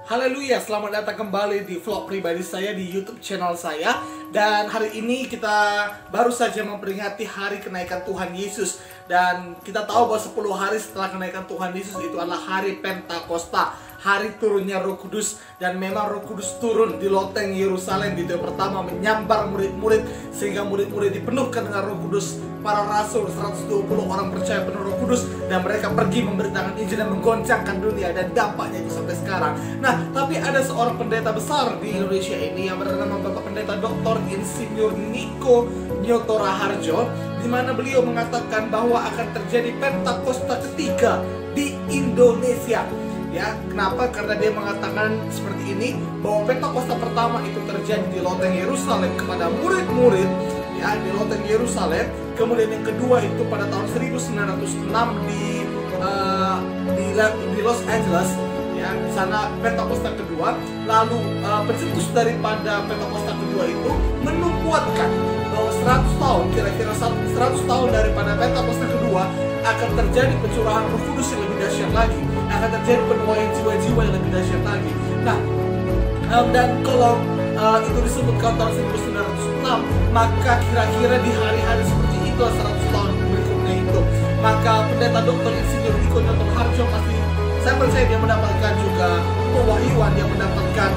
Haleluya, selamat datang kembali di vlog pribadi saya di YouTube channel saya. Dan hari ini kita baru saja memperingati hari kenaikan Tuhan Yesus. Dan kita tahu bahwa 10 hari setelah kenaikan Tuhan Yesus itu adalah hari Pentakosta, hari turunnya Roh Kudus. Dan memang Roh Kudus turun di loteng Yerusalem di tahun pertama, menyambar murid-murid sehingga murid-murid dipenuhkan dengan Roh Kudus. Para rasul 120 orang percaya penuh Roh Kudus dan mereka pergi memberitakan Injil dan menggoncangkan dunia, dan dampaknya itu sampai sekarang. Nah, tapi ada seorang pendeta besar di Indonesia ini yang bernama Bapak Pendeta Dr. Insinyur Niko Nyoto Raharjo, di mana beliau mengatakan bahwa akan terjadi Pentakosta ketiga di Indonesia. Ya, kenapa? Karena dia mengatakan seperti ini, bahwa Pentakosta pertama itu terjadi di loteng Yerusalem kepada murid-murid, ya, di loteng Yerusalem. Kemudian yang kedua itu pada tahun 1906 di Los Angeles, ya, di sana Pentakosta kedua. Lalu pencetus daripada Pentakosta kedua itu menubuatkan bahwa 100 tahun, kira-kira 100 tahun daripada Pentakosta kedua akan terjadi pencurahan Roh Kudus yang lebih dahsyat lagi, akan terjadi penuaian jiwa-jiwa yang lebih dahsyat lagi. Nah, dan kalau itu disebutkan tahun 1906, maka kira-kira di hari-hari seperti itu 100 tahun berikutnya itu, maka Pendeta Dr. Insinyur Niko Nyoto Raharjo pasti, saya percaya dia mendapatkan juga pewahyuan, dia mendapatkan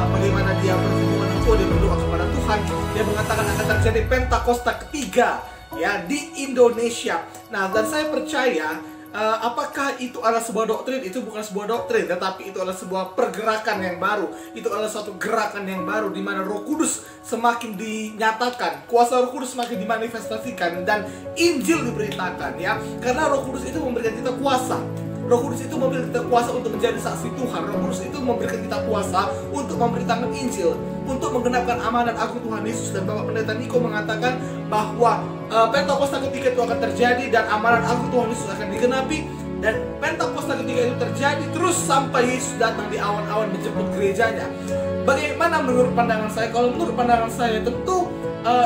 bagaimana dia berhubungan, dia berdoa kepada Tuhan. Dia mengatakan akan terjadi Pentakosta ketiga, ya, di Indonesia. Nah, dan saya percaya apakah itu adalah sebuah doktrin? Itu bukan sebuah doktrin, tetapi itu adalah sebuah pergerakan yang baru. Itu adalah suatu gerakan yang baru di mana Roh Kudus semakin dinyatakan, kuasa Roh Kudus semakin dimanifestasikan, dan Injil diberitakan, ya. Karena Roh Kudus itu memberikan kita kuasa. Roh Kudus itu memberikan kita kuasa untuk menjadi saksi Tuhan. Roh Kudus itu memberikan kita kuasa untuk memberitakan Injil, untuk menggenapkan amanat agung Tuhan Yesus. Dan Bapak Pendeta Niko mengatakan bahwa Pentakosta ketiga itu akan terjadi dan amanat agung Tuhan Yesus akan digenapi. Dan Pentakosta ketiga itu terjadi terus sampai Yesus datang di awan-awan menjemput gerejanya. Bagaimana menurut pandangan saya? Kalau menurut pandangan saya, tentu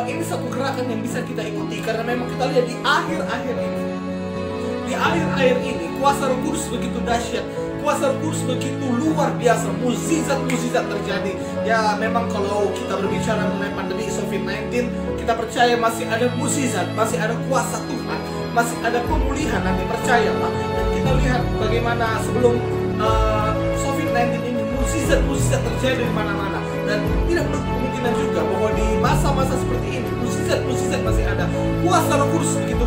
ini satu gerakan yang bisa kita ikuti, karena memang kita lihat di akhir-akhir ini, di akhir-akhir ini kuasa Roh Kudus begitu dahsyat, kuasa Roh Kudus begitu luar biasa, mukjizat-mukjizat terjadi. Ya, memang kalau kita berbicara mengenai pandemi COVID-19, kita percaya masih ada mukjizat, masih ada kuasa Tuhan, masih ada pemulihan, nanti percayalah. Dan kita lihat bagaimana sebelum COVID-19 ini mukjizat-mukjizat terjadi di mana-mana. Dan tidak menutup kemungkinan juga bahwa di masa-masa seperti ini mukjizat-mukjizat masih ada. Kuasa Roh Kudus begitu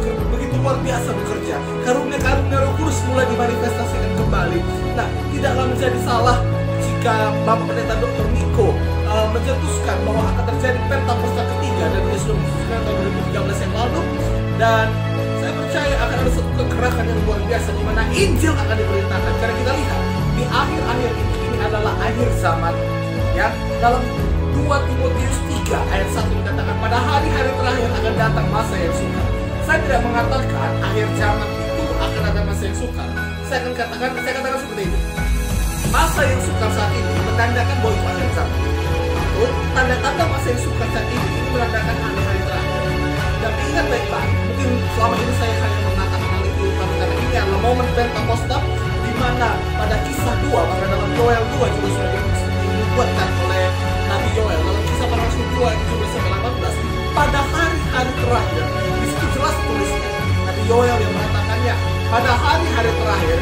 luar biasa bekerja. Karunia-karunia Roh Kudus mulai dimanifestasikan kembali. Nah, tidaklah menjadi salah jika Bapak Pendeta Dr. Niko mencetuskan bahwa akan terjadi Pentakosta ketiga, dan dia sudah mencetuskan tahun 2013 yang lalu. Dan saya percaya akan ada satu kegerakan yang luar biasa di mana Injil akan diberitakan. Karena kita lihat di akhir-akhir ini adalah akhir zaman, ya. Dalam 2 Timotius 3 ayat 1 dikatakan, pada hari-hari terakhir akan datang masa yang sukar. Saya tidak mengatakan akhir zaman itu akan ada masa yang sukar. Saya katakan seperti ini. Masa yang sukar saat ini menandakan bahwa itu akhir zaman. Atau tanda-tanda masa yang sukar saat ini menandakan hari-hari terakhir. Dan ingat baik-baik, mungkin selama ini saya hanya mengatakan hal itu, tapi karena ini adalah momen Pentakosta, di mana pada kisah 2, maka dalam Yoel 2 juga sudah dibuatkan oleh Nabi Yoel. Dalam kisah para rasul 2 17-18, pada hari-hari terakhir, disitu jelas tulisnya, Nabi Yoel yang mengatakannya, pada hari-hari terakhir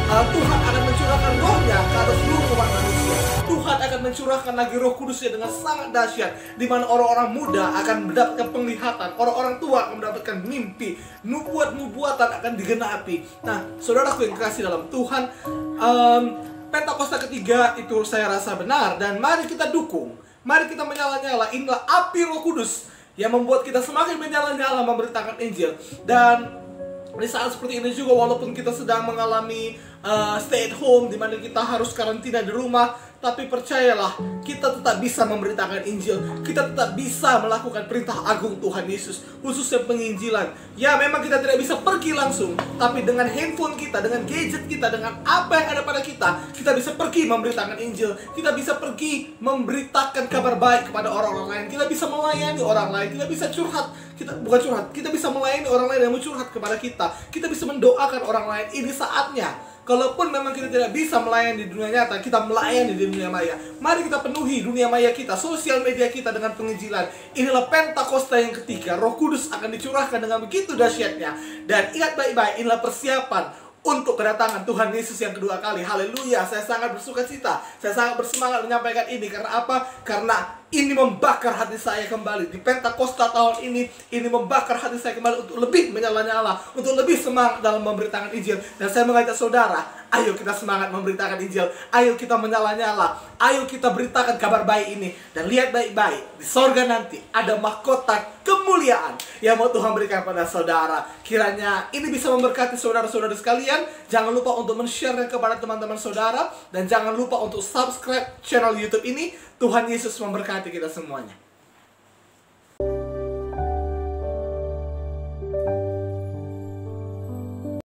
Tuhan akan mencurahkan rohnya ke atas seluruh umat manusia. Tuhan akan mencurahkan lagi Roh Kudusnya dengan sangat dahsyat, di mana orang-orang muda akan mendapatkan penglihatan, orang-orang tua akan mendapatkan mimpi, nubuat-nubuatan akan digenapi. Nah, saudaraku yang kasih dalam Tuhan, Pentakosta ketiga itu saya rasa benar, dan mari kita dukung, mari kita menyala-nyala. Inilah api Roh Kudus yang membuat kita semakin menyala-nyala memberitakan Injil. Dan di saat seperti ini juga, walaupun kita sedang mengalami stay at home, di mana kita harus karantina di rumah, tapi percayalah, kita tetap bisa memberitakan Injil. Kita tetap bisa melakukan perintah agung Tuhan Yesus, khususnya penginjilan. Ya, memang kita tidak bisa pergi langsung, tapi dengan handphone kita, dengan gadget kita, dengan apa yang ada pada kita bisa pergi memberitakan Injil. Kita bisa pergi memberitakan kabar baik kepada orang-orang lain. Kita bisa melayani orang lain. Kita bisa curhat. Kita bisa melayani orang lain yang mencurhat kepada kita. Kita bisa mendoakan orang lain. Ini saatnya. kalaupun memang kita tidak bisa melayani di dunia nyata, kita melayani di dunia maya. Mari kita penuhi dunia maya kita, sosial media kita dengan penginjilan. Inilah Pentakosta yang ketiga. Roh Kudus akan dicurahkan dengan begitu dahsyatnya. Dan ingat baik-baik, inilah persiapan untuk kedatangan Tuhan Yesus yang kedua kali. Haleluya. Saya sangat bersuka cita, saya sangat bersemangat menyampaikan ini. Karena apa? Karena ini membakar hati saya kembali. Di Pentakosta tahun ini membakar hati saya kembali untuk lebih menyala-nyala, untuk lebih semangat dalam memberitakan Injil. Dan saya mengajak saudara, ayo kita semangat memberitakan Injil. Ayo kita menyala-nyala. Ayo kita beritakan kabar baik ini. Dan lihat baik-baik, di sorga nanti ada mahkota kemuliaan yang mau Tuhan berikan pada saudara. Kiranya ini bisa memberkati saudara-saudara sekalian. Jangan lupa untuk men-share kepada teman-teman saudara. Dan jangan lupa untuk subscribe channel YouTube ini. Tuhan Yesus memberkati kita semuanya.